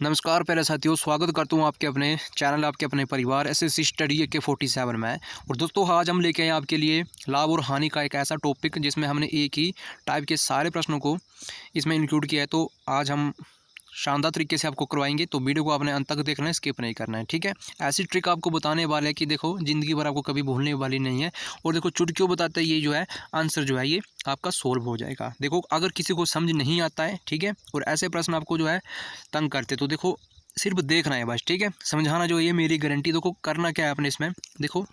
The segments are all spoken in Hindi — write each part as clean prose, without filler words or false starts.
नमस्कार प्यारे साथियों, स्वागत करता हूँ आपके अपने चैनल, आपके अपने परिवार एसएससी स्टडी AK-47 में। और दोस्तों, आज हम लेके आए आपके लिए लाभ और हानि का एक ऐसा टॉपिक जिसमें हमने एक ही टाइप के सारे प्रश्नों को इसमें इंक्लूड किया है। तो आज हम शानदार तरीके से आपको करवाएंगे, तो वीडियो को आपने अंत तक देखना है, स्किप नहीं करना है, ठीक है। ऐसी ट्रिक आपको बताने वाले हैं कि देखो ज़िंदगी भर आपको कभी भूलने वाली नहीं है। और देखो चुटकियों बताते ये जो है आंसर जो है ये आपका सोल्व हो जाएगा। देखो अगर किसी को समझ नहीं आता है, ठीक है, और ऐसे प्रश्न आपको जो है तंग करते, तो देखो सिर्फ देखना है बस, ठीक है। समझाना जो है ये मेरी गारंटी। देखो करना क्या है आपने इसमें, देखो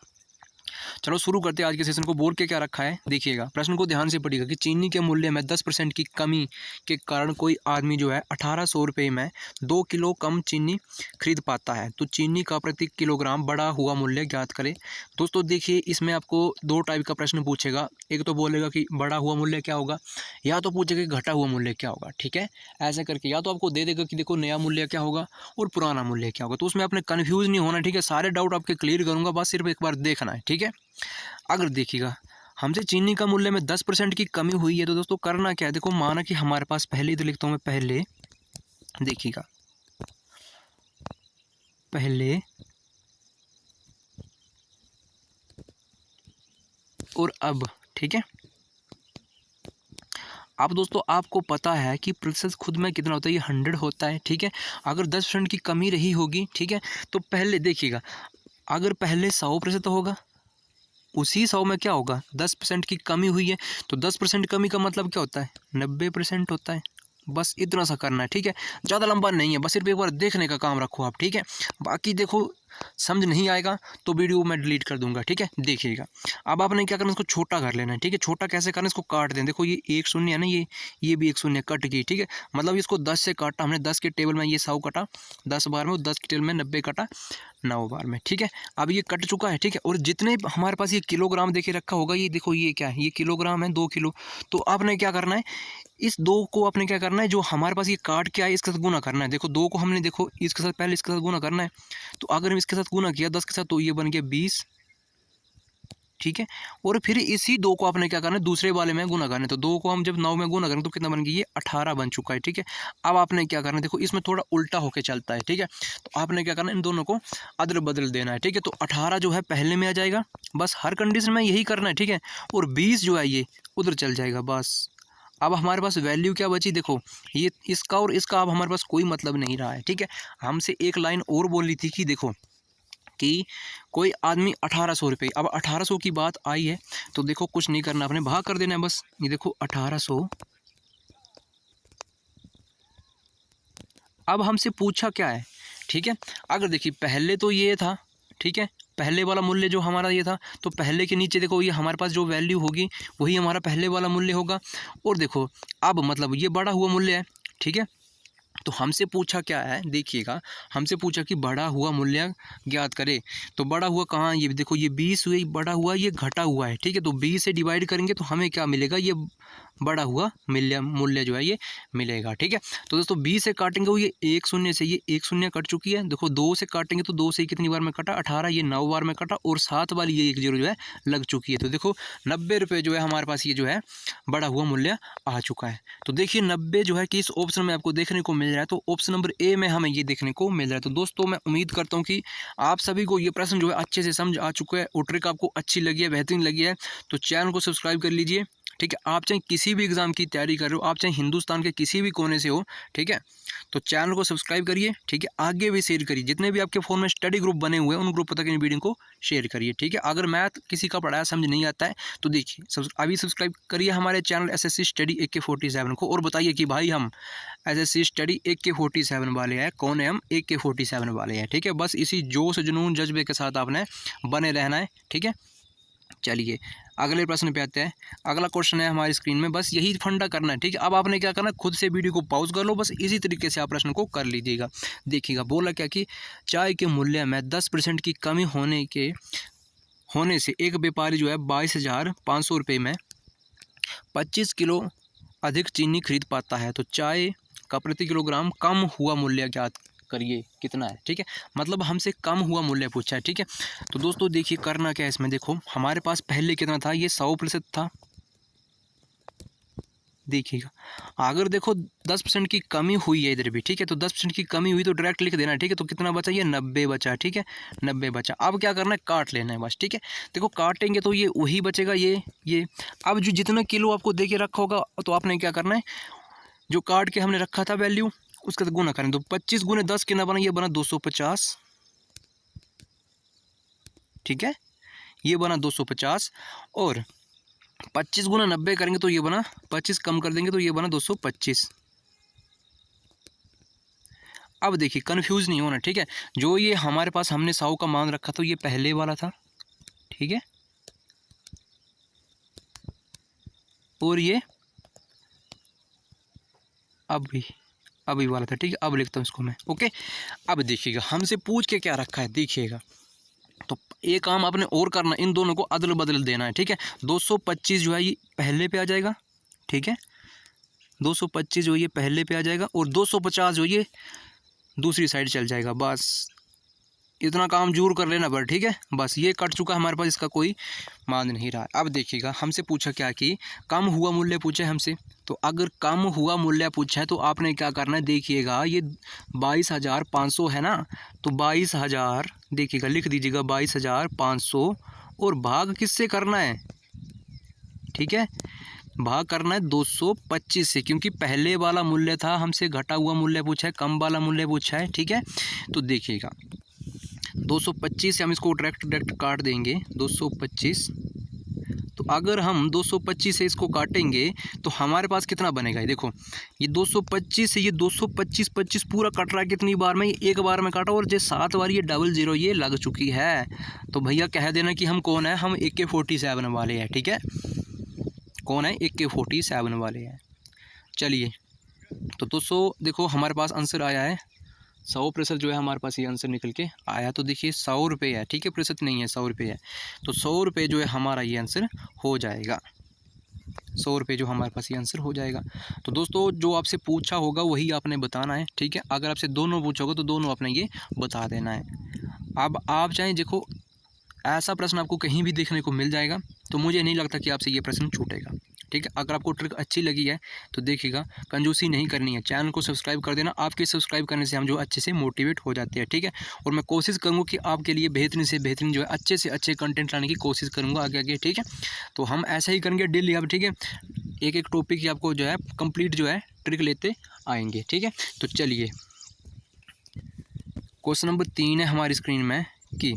चलो शुरू करते हैं आज के सेशन को। बोल के क्या रखा है देखिएगा, प्रश्न को ध्यान से पढ़िएगा कि चीनी के मूल्य में 10% की कमी के कारण कोई आदमी जो है 1800 रुपये में 2 किलो कम चीनी खरीद पाता है। तो चीनी का प्रति किलोग्राम बढ़ा हुआ मूल्य ज्ञात करें। दोस्तों देखिए, इसमें आपको दो टाइप का प्रश्न पूछेगा। एक तो बोलेगा कि बढ़ा हुआ मूल्य क्या होगा, या तो पूछेगा कि घटा हुआ मूल्य क्या होगा, ठीक है। ऐसे करके या तो आपको दे देगा कि देखो नया मूल्य क्या होगा और पुराना मूल्य क्या होगा। तो उसमें आपने कन्फ्यूज़ नहीं होना, ठीक है। सारे डाउट आपके क्लियर करूँगा, बस सिर्फ एक बार देखना है, ठीक है। अगर देखिएगा हमसे चीनी का मूल्य में 10% की कमी हुई है, तो दोस्तों करना क्या है, देखो माना कि हमारे पास पहले, तो लिखता हूँ मैं पहले, देखिएगा पहले और अब, ठीक है। अब दोस्तों आपको पता है कि प्रतिशत खुद में कितना होता है, ये 100 होता है, ठीक है। अगर 10% की कमी रही होगी, ठीक है, तो पहले देखिएगा अगर पहले 100% होगा, उसी 100 में क्या होगा 10% की कमी हुई है, तो 10% कमी का मतलब क्या होता है 90% होता है। बस इतना सा करना है, ठीक है। ज़्यादा लंबा नहीं है, बस सिर्फ एक बार देखने का काम रखो आप, ठीक है। बाकी देखो समझ नहीं आएगा तो वीडियो मैं डिलीट कर दूंगा, ठीक है। देखिएगा अब आपने क्या करना है, इसको छोटा कर लेना है, ठीक है। छोटा कैसे करना है, इसको काट दें। देखो ये एक शून्य है ना, ये भी एक शून्य कट गई, ठीक है। मतलब इसको 10 से काटा हमने, 10 के टेबल में ये 100 कटा 10 बार में, 10 के टेबल में 90 कटा 9 बार में, ठीक है। अब ये कट चुका है, ठीक है। और जितने हमारे पास ये किलोग्राम देखे रखा होगा, ये देखो ये क्या है, ये किलोग्राम है 2 किलो। तो आपने क्या करना है, इस 2 को आपने क्या करना है, जो हमारे पास ये काट के आए इसके साथ गुना करना है। देखो 2 को हमने देखो इसके साथ पहले इसके साथ गुना करना है। तो अगर हम इसके साथ गुना किया 10 के साथ, तो ये बन गया 20, ठीक है। और फिर इसी 2 को आपने क्या करना है, दूसरे वाले में गुना करना है। तो 2 को हम जब 9 में गुना करेंगे तो कितना बन गया, ये 18 बन चुका है, ठीक है। अब आपने क्या करना है, देखो इसमें थोड़ा उल्टा होके चलता है, ठीक है। तो आपने क्या करना है, इन दोनों को अदल बदल देना है, ठीक है। तो 18 जो है पहले में आ जाएगा, बस हर कंडीशन में यही करना है, ठीक है। और 20 जो है ये उधर चल जाएगा, बस। अब हमारे पास वैल्यू क्या बची, देखो ये इसका और इसका अब हमारे पास कोई मतलब नहीं रहा है, ठीक है। हमसे एक लाइन और बोली थी कि देखो कि कोई आदमी 1800 रुपये, अब 1800 की बात आई है, तो देखो कुछ नहीं करना, आपने भाग कर देना है बस। ये देखो 1800, अब हमसे पूछा क्या है, ठीक है। अगर देखिए पहले तो ये था, ठीक है, पहले वाला मूल्य जो हमारा ये था, तो पहले के नीचे देखो ये हमारे पास जो वैल्यू होगी वही हमारा पहले वाला मूल्य होगा। और देखो अब मतलब ये बढ़ा हुआ मूल्य है, ठीक है। तो हमसे पूछा क्या है, देखिएगा हमसे पूछा कि बढ़ा हुआ मूल्य ज्ञात करे। तो बढ़ा हुआ कहाँ, ये देखो ये 20 हुई, बढ़ा हुआ ये घटा हुआ है, ठीक है। तो 20 से डिवाइड करेंगे तो हमें क्या मिलेगा, ये बढ़ा हुआ मूल्य जो है ये मिलेगा, ठीक है। तो दोस्तों 20 से काटेंगे वो ये एक शून्य से, ये एक शून्य कट चुकी है। देखो 2 से काटेंगे तो 2 से कितनी बार में कटा 18, ये 9 बार में कटा, और 7 वाली ये 1 जीरो जो है लग चुकी है। तो देखो 90 रुपये जो है हमारे पास ये जो है बढ़ा हुआ मूल्य आ चुका है। तो देखिए 90 जो है कि इस ऑप्शन में आपको देखने को मिल रहा है, तो ऑप्शन नंबर ए में हमें ये देखने को मिल रहा है। तो दोस्तों मैं उम्मीद करता हूँ कि आप सभी को ये प्रश्न जो है अच्छे से समझ आ चुका है और ट्रिक आपको अच्छी लगी है, बेहतरीन लगी है। तो चैनल को सब्सक्राइब कर लीजिए, ठीक है। आप चाहे किसी भी एग्ज़ाम की तैयारी कर रहे हो, आप चाहे हिंदुस्तान के किसी भी कोने से हो, ठीक है, तो चैनल को सब्सक्राइब करिए, ठीक है। आगे भी शेयर करिए, जितने भी आपके फ़ोन में स्टडी ग्रुप बने हुए हैं उन ग्रुप तक इन वीडियो को शेयर करिए, ठीक है। अगर मैथ किसी का पढ़ाया समझ नहीं आता है तो देखिए अभी सब्सक्राइब करिए हमारे चैनल एसएससी स्टडी AK-47 को, और बताइए कि भाई हम एसएससी स्टडी AK-47 वाले हैं, कौन है हम, AK-47 वाले हैं, ठीक है। बस इसी जोश जुनून जज्बे के साथ आपने बने रहना है, ठीक है। चलिए अगले प्रश्न पे आते हैं। अगला क्वेश्चन है हमारी स्क्रीन में, बस यही फंडा करना है, ठीक है। अब आपने क्या करना है, खुद से वीडियो को पॉज कर लो, बस इसी तरीके से आप प्रश्न को कर लीजिएगा। देखिएगा बोला क्या कि चाय के मूल्य में 10% की कमी होने से एक व्यापारी जो है 22,500 रुपये में 25 किलो अधिक चीनी खरीद पाता है। तो चाय का प्रति किलोग्राम कम हुआ मूल्य ज्ञात करिए कितना है, ठीक है। मतलब हमसे कम हुआ मूल्य पूछा है, ठीक है। तो दोस्तों देखिए करना क्या है इसमें, देखो हमारे पास पहले कितना था, ये 100% था, देखिएगा, अगर देखो 10% की कमी हुई है इधर भी, ठीक है, तो 10% की कमी हुई तो डायरेक्ट लिख देना है, ठीक है। तो कितना बचा, ये 90 बचा, ठीक है, 90 बचा। अब क्या करना है, काट लेना है बस, ठीक है। देखो काटेंगे तो ये वही बचेगा, ये। अब जो जितना किलो आपको दे के रखा होगा तो आपने क्या करना है, जो काट के हमने रखा था वैल्यू, उसका गुना करें। तो 25 गुने 10 कितना बना, ये बना 250, ठीक है, ये बना 250। और 25 गुना 90 करेंगे तो ये बना 25, कम कर देंगे तो ये बना 225। अब देखिए कंफ्यूज नहीं होना, ठीक है। जो ये हमारे पास हमने 100 का मान रखा था ये पहले वाला था, ठीक है, और ये अभी वाला था, ठीक है। अब लिखता हूँ इसको मैं, ओके। अब देखिएगा हमसे पूछ के क्या रखा है, देखिएगा। तो एक काम आपने और करना, इन दोनों को अदल बदल देना है, ठीक है। 225 जो है ये पहले पे आ जाएगा, ठीक है, 225 जो ये पहले पे आ जाएगा, और 250 जो ये दूसरी साइड चल जाएगा। बस इतना काम जरूर कर लेना पर, ठीक है। बस ये कट चुका हमारे पास, इसका कोई मान नहीं रहा। अब देखिएगा हमसे पूछा क्या कि कम हुआ मूल्य पूछा है हमसे। तो अगर कम हुआ मूल्य पूछा है तो आपने क्या करना है, देखिएगा ये 22,500 है ना, तो 22,000 देखिएगा, लिख दीजिएगा 22,500, और भाग किससे करना है, ठीक है, भाग करना है 225 से, क्योंकि पहले वाला मूल्य था, हमसे घटा हुआ मूल्य पूछा है, कम वाला मूल्य पूछा है, ठीक है। तो देखिएगा 225 से हम इसको डायरेक्ट काट देंगे, 225। तो अगर हम 225 से इसको काटेंगे तो हमारे पास कितना बनेगा, ये देखो, ये 225 से ये 225 25 पूरा कट रहा है कितनी बार में, ये एक बार में काटा, और जो 7 बार ये 00 ये लग चुकी है। तो भैया कह देना कि हम कौन है, हम AK-47 वाले हैं, ठीक है। कौन है, AK-47 वाले हैं। चलिए, तो दोस्तों देखो हमारे पास आंसर आया है 100% जो है हमारे पास ये आंसर निकल के आया। तो देखिए 100 रुपये है, ठीक है, प्रतिशत नहीं है, 100 रुपये है। तो 100 रुपये जो है हमारा ये आंसर हो जाएगा, 100 रुपये जो हमारे पास ये आंसर हो जाएगा। तो दोस्तों जो आपसे पूछा होगा वही आपने बताना है, ठीक है। अगर आपसे दोनों पूछा होगा तो दोनों आपने ये बता देना है। अब आप चाहें, देखो ऐसा प्रश्न आपको कहीं भी देखने को मिल जाएगा, तो मुझे नहीं लगता कि आपसे ये प्रश्न छूटेगा, ठीक है। अगर आपको ट्रिक अच्छी लगी है तो देखिएगा, कंजूसी नहीं करनी है, चैनल को सब्सक्राइब कर देना। आपके सब्सक्राइब करने से हम जो अच्छे से मोटिवेट हो जाते हैं, ठीक है। और मैं कोशिश करूँगा कि आपके लिए बेहतरीन से बेहतरीन जो है अच्छे से अच्छे कंटेंट लाने की कोशिश करूँगा आगे आगे, ठीक है। तो हम ऐसा ही करेंगे डेली अब, ठीक है, एक एक टॉपिक की आपको जो है कंप्लीट जो है ट्रिक लेते आएंगे, ठीक है। तो चलिए, क्वेश्चन नंबर 3 है हमारी स्क्रीन में कि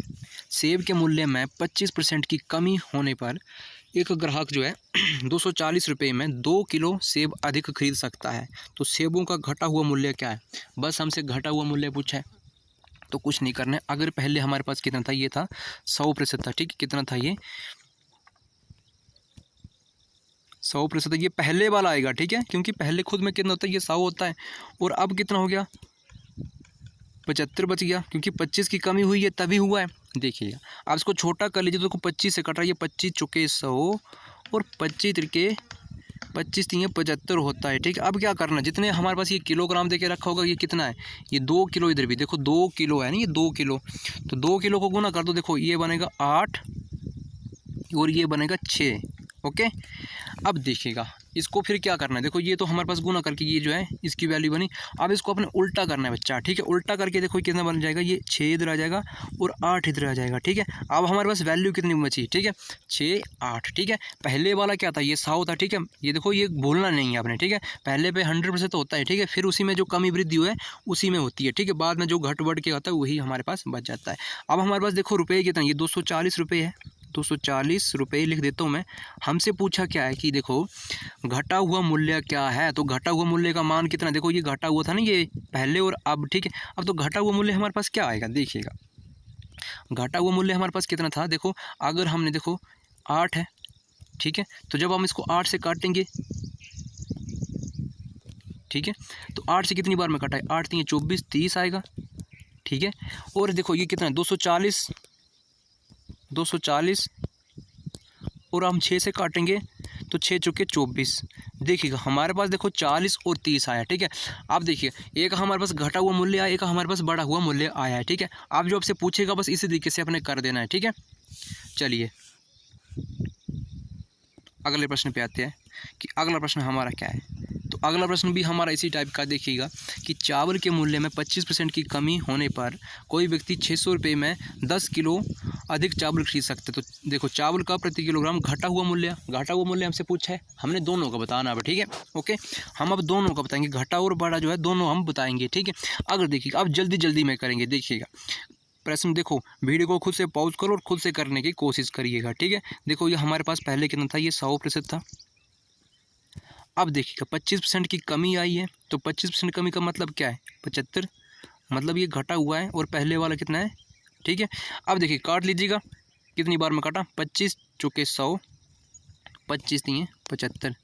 सेब के मूल्य में 25% की कमी होने पर एक ग्राहक जो है 240 रुपये में 2 किलो सेब अधिक खरीद सकता है। तो सेबों का घटा हुआ मूल्य क्या है, बस हमसे घटा हुआ मूल्य पूछा है, तो कुछ नहीं करना है। अगर पहले हमारे पास कितना था, ये था 100% था, ठीक है, कितना था ये 100%, ये पहले वाला आएगा, ठीक है, क्योंकि पहले खुद में कितना होता है, ये 100 होता है। और अब कितना हो गया, 75 बच गया, क्योंकि 25 की कमी हुई है तभी हुआ है। देखिएगा आप इसको छोटा कर लीजिए, तो 25 से कट रहा है, ये 25 चुके 100 और 25 त्रिके 25 3 75 होता है, ठीक है। अब क्या करना, जितने हमारे पास ये किलोग्राम दे के रखा होगा, ये कितना है, ये 2 किलो, इधर भी देखो 2 किलो है ना, ये 2 किलो, तो 2 किलो को गुना कर दो, देखो ये बनेगा 8 और ये बनेगा 6, ओके। अब देखिएगा इसको फिर क्या करना है, देखो ये तो हमारे पास गुना करके ये जो है इसकी वैल्यू बनी। अब इसको अपने उल्टा करना है बच्चा, ठीक है, उल्टा करके देखो कितना बन जाएगा, ये 6 इधर आ जाएगा और 8 इधर आ जाएगा, ठीक है। अब हमारे पास वैल्यू कितनी बची, ठीक है, 6 8, ठीक है। पहले वाला क्या था, ये 100 था, ठीक है, ये देखो ये भूलना नहीं है आपने, ठीक है। पहले पे 100% तो होता है, ठीक है, फिर उसी में जो कमी वृद्धि हुआ है उसी में होती है, ठीक है। बाद में जो घट बढ़ के होता है वही हमारे पास बच जाता है। अब हमारे पास देखो रुपये कितना, ये 240 रुपये है, 240 रुपये लिख देता हूँ मैं। हमसे पूछा क्या है कि देखो घटा हुआ मूल्य क्या है, तो घटा हुआ मूल्य का मान कितना, देखो ये घटा हुआ था ना ये पहले और अब, ठीक है। अब तो घटा हुआ मूल्य हमारे पास क्या आएगा, देखिएगा घटा हुआ मूल्य हमारे पास कितना था, देखो अगर हमने देखो 8 है, ठीक है, तो जब हम इसको 8 से काटेंगे, ठीक है, तो 8 से कितनी बार में काटा है, 8 3 24 30 आएगा, ठीक है। और देखो ये कितना है 240 और हम 6 से काटेंगे तो 6 चुके 24, देखिएगा हमारे पास देखो 40 और 30 आया, ठीक है। अब देखिए एक हमारे पास घटा हुआ मूल्य आया, एक हमारे पास बढ़ा हुआ मूल्य आया है, ठीक है। आप जो आपसे पूछेगा बस इसी तरीके से अपने कर देना है, ठीक है। चलिए अगले प्रश्न पे आते हैं कि अगला प्रश्न हमारा क्या है। तो अगला प्रश्न भी हमारा इसी टाइप का देखिएगा कि चावल के मूल्य में 25% की कमी होने पर कोई व्यक्ति 600 रुपये में 10 किलो अधिक चावल खरीद सकते हैं। तो देखो चावल का प्रति किलोग्राम घटा हुआ मूल्य हमसे पूछा है, हमने दोनों का बताना है, ठीक है। ओके, हम अब दोनों का बताएंगे, घटा और बढ़ा जो है दोनों हम बताएंगे, ठीक है। अगर देखिएगा अब जल्दी में करेंगे, देखिएगा प्रश्न देखो, वीडियो को खुद से पॉज करो और खुद से करने की कोशिश करिएगा, ठीक है। देखो ये हमारे पास पहले कितना था, ये 100% था। अब देखिएगा 25% की कमी आई है, तो 25% कमी का मतलब क्या है, 75, मतलब ये घटा हुआ है और पहले वाला कितना है, ठीक है। अब देखिए काट लीजिएगा, कितनी बार में काटा, 25 चौके 100, 25 नहीं है 75।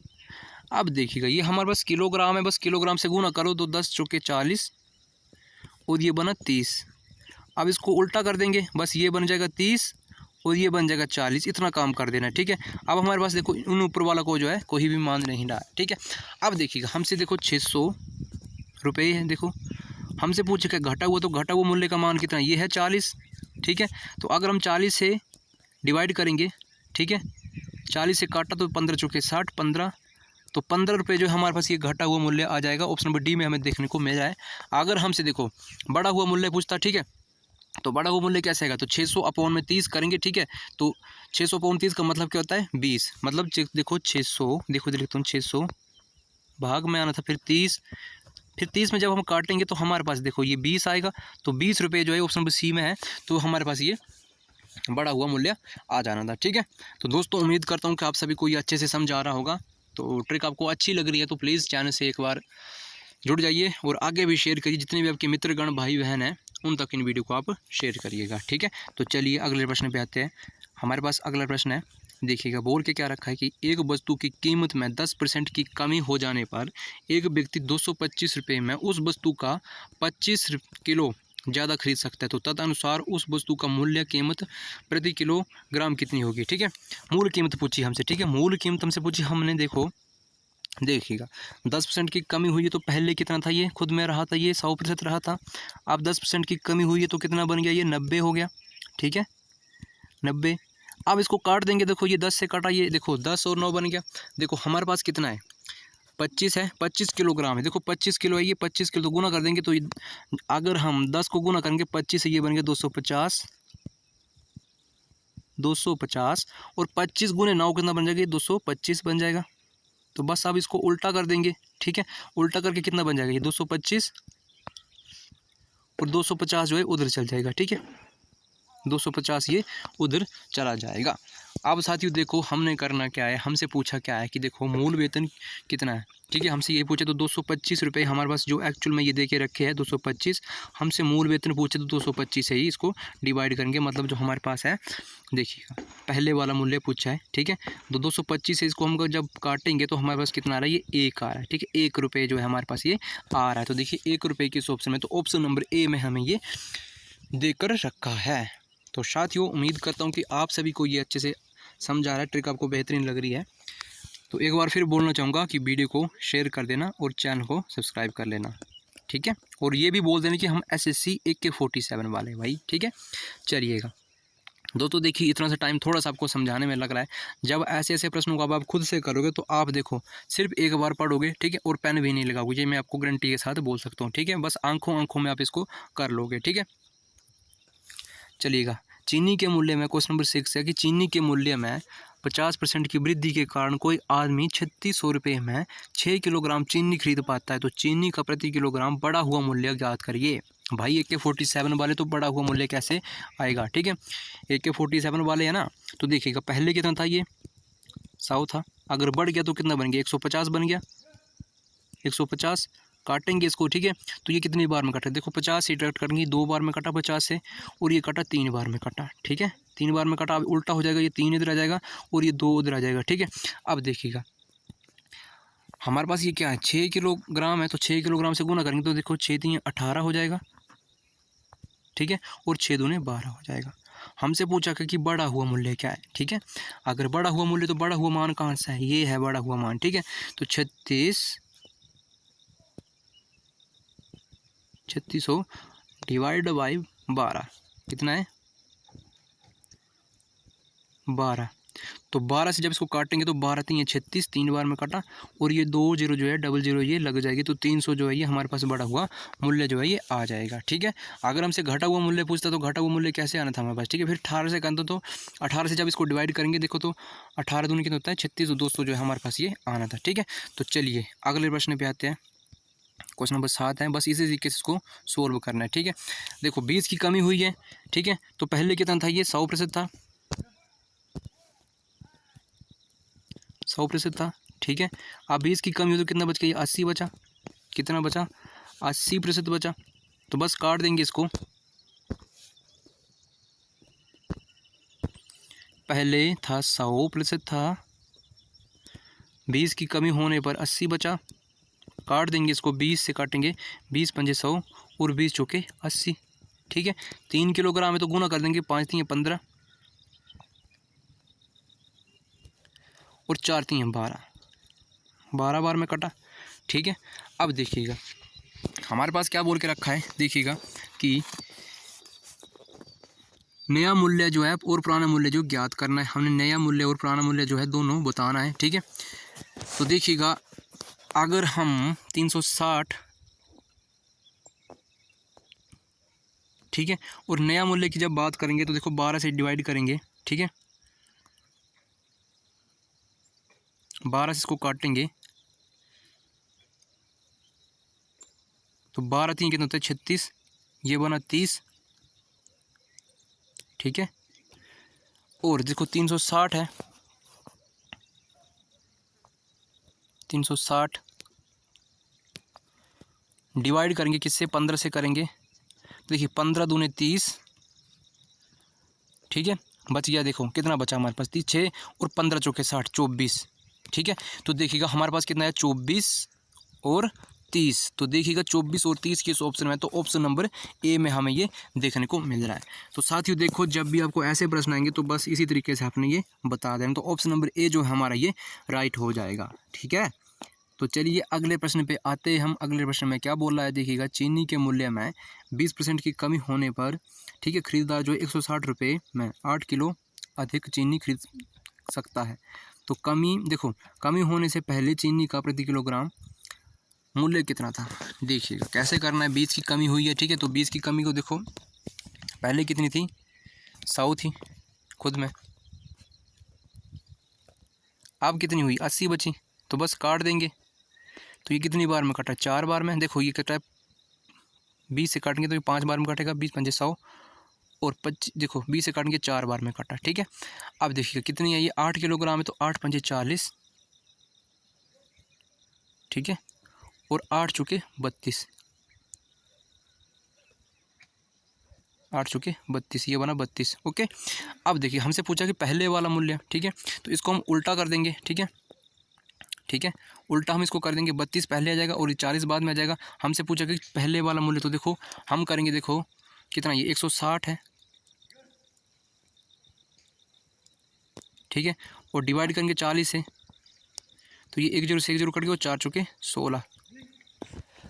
अब देखिएगा ये हमारे पास किलोग्राम है, बस किलोग्राम से गुना करो तो 10 चौके 40 और ये बना 30। अब इसको उल्टा कर देंगे, बस ये बन जाएगा 30 और ये बन जाएगा 40, इतना काम कर देना, ठीक है। अब हमारे पास देखो उन ऊपर वाला को जो है कोई भी मान नहीं रहा, ठीक है। अब देखिएगा हमसे देखो 600 रुपये है, देखो हमसे पूछे क्या घटा हुआ, तो घटा हुआ मूल्य का मान कितना, ये है 40, ठीक है। तो अगर हम 40 से डिवाइड करेंगे, ठीक है, 40 से काटा तो 15 चौके 60, 15, तो 15 रुपये जो हमारे पास ये घटा हुआ मूल्य आ जाएगा। ऑप्शन नंबर डी में हमें देखने को मिल रहा है। अगर हमसे देखो बड़ा हुआ मूल्य पूछता, ठीक है, तो बड़ा हुआ मूल्य कैसे आएगा, तो 600 अपॉन में 30 करेंगे, ठीक है। तो 600 अपॉन 30 का मतलब क्या होता है, 20, मतलब देखो 600, देखो लिखता हूँ 600 भाग में आना था, फिर 30, फिर 30 में जब हम काटेंगे तो हमारे पास देखो ये 20 आएगा, तो 20 रुपये जो है ऑप्शन नंबर सी में है, तो हमारे पास ये बड़ा हुआ मूल्य आ जाना था, ठीक है। तो दोस्तों उम्मीद करता हूँ कि आप सभी को ये अच्छे से समझ आ रहा होगा। तो ट्रिक आपको अच्छी लग रही है तो प्लीज़ चैनल से एक बार जुड़ जाइए और आगे भी शेयर करिए, जितने भी आपके मित्रगण भाई बहन हैं उन तक इन वीडियो को आप शेयर करिएगा, ठीक है। तो चलिए अगले प्रश्न पे आते हैं। हमारे पास अगला प्रश्न है, देखिएगा बोल के क्या रखा है कि एक वस्तु की कीमत में 10% की कमी हो जाने पर एक व्यक्ति 225 रुपये में उस वस्तु का 25 किलो ज़्यादा खरीद सकता है। तो तदनुसार उस वस्तु का मूल्य कीमत प्रति किलोग्राम कितनी होगी, ठीक है। मूल कीमत पूछी हमसे, ठीक है, मूल कीमत हमसे पूछी हमने, देखो देखिएगा 10% की कमी हुई है तो पहले कितना था, ये खुद में रहा था, ये 100% रहा था। अब 10% की कमी हुई है तो कितना बन गया, ये 90 हो गया, ठीक है, 90। अब इसको काट देंगे, देखो ये 10 से काटा, ये देखो 10 और 9 बन गया। देखो हमारे पास कितना है, 25 है, 25 किलोग्राम है, देखो 25 किलो है, ये 25 किलो तो गुना कर देंगे, तो अगर हम 10 को गुना करेंगे 25 से, ये बन गया 250, 250 और 25 गुने 9 कितना बन जाएगा, 225 बन जाएगा। तो बस अब इसको उल्टा कर देंगे, ठीक है, उल्टा करके कितना बन जाएगा, ये 225 और 250 जो है उधर चल जाएगा, ठीक है, 250 ये उधर चला जाएगा। अब साथियों देखो हमने करना क्या है, हमसे पूछा क्या है कि देखो मूल वेतन कितना है, ठीक है, हमसे ये पूछे तो 225 रुपये हमारे पास जो एक्चुअल में ये दे के रखे हैं 225, हमसे मूल वेतन पूछे तो 225 से ही इसको डिवाइड करेंगे, मतलब जो हमारे पास है देखिएगा पहले वाला मूल्य पूछा है, ठीक है। तो 225 से इसको हम जब काटेंगे तो हमारे पास कितना आ रहा है, ये 1 आ रहा है, ठीक है, 1 रुपये जो है हमारे पास ये आ रहा है। तो देखिए 1 रुपये किस ऑप्शन में, तो ऑप्शन नंबर ए में हमें ये देकर रखा है। तो साथियों उम्मीद करता हूँ कि आप सभी को ये अच्छे से समझ आ रहा है, ट्रिक आपको बेहतरीन लग रही है। तो एक बार फिर बोलना चाहूँगा कि वीडियो को शेयर कर देना और चैनल को सब्सक्राइब कर लेना, ठीक है। और ये भी बोल देना कि हम SSC AK-47 वाले भाई, ठीक है। चलिएगा दोस्तों, देखिए इतना सा टाइम थोड़ा सा आपको समझाने में लग रहा है, जब ऐसे ऐसे प्रश्नों को आप खुद से करोगे तो आप देखो सिर्फ एक बार पढ़ोगे, ठीक है, और पेन भी नहीं लगाओगे, ये मैं आपको गारंटी के साथ बोल सकता हूँ, ठीक है। बस आंखों में आप इसको कर लोगे, ठीक है। चलिएगा चीनी के मूल्य में क्वेश्चन नंबर 6 है कि चीनी के मूल्य में 50% की वृद्धि के कारण कोई आदमी 3600 रुपये में 6 किलोग्राम चीनी खरीद पाता है। तो चीनी का प्रति किलोग्राम बढ़ा हुआ मूल्य ज्ञात करिए। भाई AK-47 वाले तो बढ़ा हुआ मूल्य कैसे आएगा, ठीक है। AK-47 वाले है ना, तो देखिएगा पहले कितना था, ये 100 था, अगर बढ़ गया तो कितना बन गया, 150 बन गया, 150 काटेंगे इसको, ठीक है। तो ये कितनी बार में कटा, देखो 50 से डिडक्ट करेंगे, 2 बार में कटा 50 से, और ये कटा 3 बार में कटा, ठीक है, 3 बार में कटा, अब उल्टा हो जाएगा, ये 3 इधर आ जाएगा और ये 2 उधर आ जाएगा, ठीक है। अब देखिएगा हमारे पास ये क्या है, 6 किलोग्राम है, तो 6 किलोग्राम से गुना करेंगे तो देखो 6 3 18 हो जाएगा, ठीक है, और 6 दूने 12 हो जाएगा। हमसे पूछा कि बड़ा हुआ मूल्य क्या है, ठीक है। अगर बड़ा हुआ मूल्य तो बड़ा हुआ मान कहाँ से है, ये है बड़ा हुआ मान, ठीक है। तो 3600 डिवाइड बाई 12 कितना है, 12। तो 12 से जब इसको काटेंगे तो 12 3 36, 3 बार में काटा, और ये 2 0 जो है डबल 0 ये लग जाएगी, तो 300 जो है ये हमारे पास बढ़ा हुआ मूल्य जो है ये आ जाएगा। ठीक है, अगर हमसे घटा हुआ मूल्य पूछता तो घटा हुआ मूल्य कैसे आना था हमारे पास। ठीक है, फिर 18 से करते तो 18 से जब इसको डिवाइड करेंगे देखो तो 18 दूनी कितना होता है 36, तो 200 जो है हमारे पास ये आना था। ठीक है, तो चलिए अगले प्रश्न पे आते हैं। क्वेश्चन नंबर 7 है, बस इसी तरीके से इसको सोल्व करना है। ठीक है, देखो 20 की कमी हुई है। ठीक है, तो पहले कितना था ये 100% था, 100% था। ठीक है, अब 20 की कमी हुई तो कितना बच गया, 80 बचा। कितना बचा, 80% बचा। तो बस काट देंगे इसको। पहले था 100% था, 20 की कमी होने पर 80 बचा। काट देंगे इसको, 20 से काटेंगे, 20 पंजे 100 और 20 चौके 80। ठीक है, 3 किलोग्राम है तो गुना कर देंगे, 5 3 15 और 4 3 12, 12 बार में कटा। ठीक है, अब देखिएगा हमारे पास क्या बोल के रखा है, देखिएगा कि नया मूल्य जो है और पुराना मूल्य जो ज्ञात करना है। हमने नया मूल्य और पुराना मूल्य जो है दोनों बताना है। ठीक है, तो देखिएगा अगर हम 360, ठीक है, और नया मूल्य की जब बात करेंगे तो देखो 12 से डिवाइड करेंगे। ठीक है, 12 से इसको काटेंगे तो 12 3 कितना होता है 36, ये बना 30। ठीक है, और देखो 360 है, 360 डिवाइड करेंगे किससे, 15 से करेंगे। देखिए 15 दूने 30। ठीक है, बच गया, देखो कितना बचा हमारे पास 6 और 15 चौके 60, 24। ठीक है, तो देखिएगा हमारे पास कितना है 24 और 30। तो देखिएगा 24 और 30 किस ऑप्शन में है, तो ऑप्शन नंबर ए में हमें ये देखने को मिल रहा है। तो साथियों देखो जब भी आपको ऐसे प्रश्न आएंगे तो बस इसी तरीके से आपने ये बता देना, तो ऑप्शन नंबर ए जो है हमारा ये राइट हो जाएगा। ठीक है, तो चलिए अगले प्रश्न पे आते हैं हम। अगले प्रश्न में क्या बोल रहा है, देखिएगा चीनी के मूल्य में 20% की कमी होने पर, ठीक है, खरीदार जो 160 रुपये में 8 किलो अधिक चीनी खरीद सकता है। तो कमी देखो, कमी होने से पहले चीनी का प्रति किलोग्राम मूल्य कितना था। देखिएगा कैसे करना है, 20 की कमी हुई है। ठीक है, तो 20 की कमी को देखो पहले कितनी थी, 100 थी खुद में, अब कितनी हुई 80 बची। तो बस काट देंगे, तो ये कितनी बार में कटा, 4 बार में। देखो ये कटा है 20 से काटेंगे तो ये 5 बार में कटेगा, 20 पंजे 100 और 25, देखो 20 से काटेंगे 4 बार में कटा। ठीक है, अब देखिएगा कितनी है ये 8 किलोग्राम है, तो 8 पंजे 40। ठीक है, और 8 चुके 32, 8 चुके 32, ये बना 32। ओके, अब देखिए हमसे पूछा कि पहले वाला मूल्य। ठीक है, तो इसको हम उल्टा कर देंगे। ठीक है, ठीक है, उल्टा हम इसको कर देंगे, 32 पहले आ जाएगा और ये 40 बाद में आ जाएगा। हमसे पूछा कि पहले वाला मूल्य, तो देखो हम करेंगे, देखो कितना ये 160 है। ठीक है, और डिवाइड करेंगे 40 से, तो ये 1 0 से 1 0 कट गया, 4 चुके 16,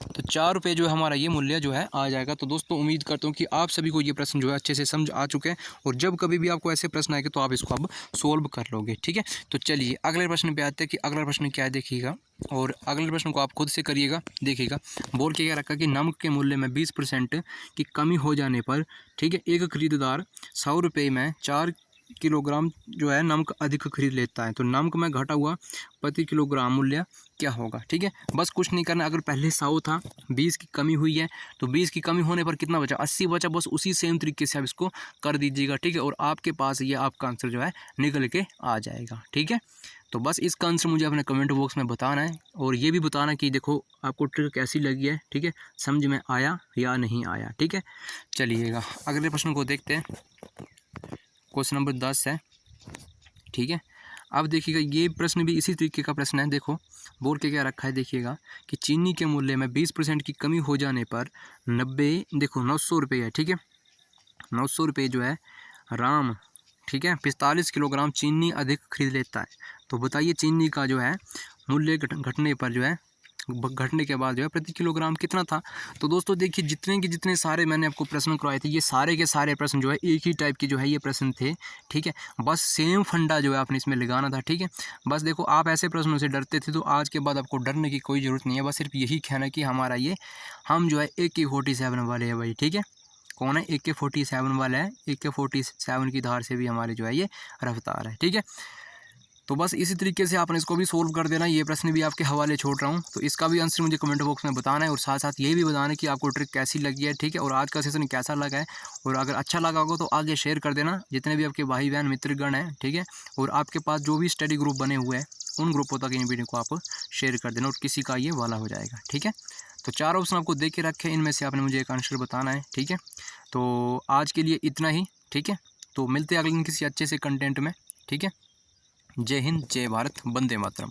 तो 4 रुपये जो है हमारा ये मूल्य जो है आ जाएगा। तो दोस्तों उम्मीद करता हूँ कि आप सभी को ये प्रश्न जो है अच्छे से समझ आ चुके हैं, और जब कभी भी आपको ऐसे प्रश्न आएंगे तो आप इसको अब सोल्व कर लोगे। ठीक है, तो चलिए अगले प्रश्न पे आते हैं कि अगला प्रश्न क्या है, देखिएगा, और अगले प्रश्न को आप खुद से करिएगा। देखिएगा बोल के क्या रखा कि नमक के मूल्य में 20% की कमी हो जाने पर, ठीक है, एक खरीदार 100 रुपये में 4 किलोग्राम जो है नमक अधिक खरीद लेता है। तो नमक में घटा हुआ प्रति किलोग्राम मूल्य क्या होगा। ठीक है, बस कुछ नहीं करना, अगर पहले 100 था, 20 की कमी हुई है, तो 20 की कमी होने पर कितना बचा, 80 बचा। बस उसी सेम तरीके से आप इसको कर दीजिएगा। ठीक है, और आपके पास ये आपका आंसर जो है निकल के आ जाएगा। ठीक है, तो बस इसका आंसर मुझे अपने कमेंट बॉक्स में बताना है, और ये भी बताना कि देखो आपको ट्रिक कैसी लगी है। ठीक है, समझ में आया या नहीं आया। ठीक है, चलिएगा अगले प्रश्न को देखते हैं। क्वेश्चन नंबर 10 है। ठीक है, अब देखिएगा ये प्रश्न भी इसी तरीके का प्रश्न है। देखो बोल के क्या रखा है, देखिएगा कि चीनी के मूल्य में 20% की कमी हो जाने पर 900 रुपये है। ठीक है, 900 रुपये जो है राम, ठीक है, 45 किलोग्राम चीनी अधिक खरीद लेता है। तो बताइए चीनी का जो है मूल्य घटने पर जो है घटने के बाद जो है प्रति किलोग्राम कितना था। तो दोस्तों देखिए जितने के जितने सारे मैंने आपको प्रश्न करवाए थे, ये सारे के सारे प्रश्न जो है एक ही टाइप के जो है ये प्रश्न थे, ठीक है। बस सेम फंडा जो है आपने इसमें लगाना था, ठीक है। बस देखो आप ऐसे प्रश्नों से डरते थे, तो आज के बाद आपको डरने की कोई ज़रूरत नहीं है। बस सिर्फ यही कहना कि हमारा ये हम जो है AK-47 वाले हैं भाई, ठीक है। कौन है? AK-47 वाला है। AK-47 की धार से भी हमारे जो है ये रफ्तार है, ठीक है। तो बस इसी तरीके से आपने इसको भी सोल्व कर देना। ये प्रश्न भी आपके हवाले छोड़ रहा हूँ, तो इसका भी आंसर मुझे कमेंट बॉक्स में बताना है, और साथ साथ ये भी बताना है कि आपको ट्रिक कैसी लगी है, ठीक है। और आज का सेशन कैसा लगा है, और अगर अच्छा लगा होगा तो आगे शेयर कर देना जितने भी आपके भाई बहन मित्रगण हैं, ठीक है। और आपके पास जो भी स्टडी ग्रुप बने हुए हैं उन ग्रुपों तक इन वीडियो को आप शेयर कर देना, और किसी का ये वाला हो जाएगा, ठीक है। तो 4 ऑप्शन आपको दे के रखे, इनमें से आपने मुझे एक आंसर बताना है, ठीक है। तो आज के लिए इतना ही, ठीक है। तो मिलते हैं अगले दिन किसी अच्छे से कंटेंट में, ठीक है। जय हिंद, जय भारत, वंदे मातरम।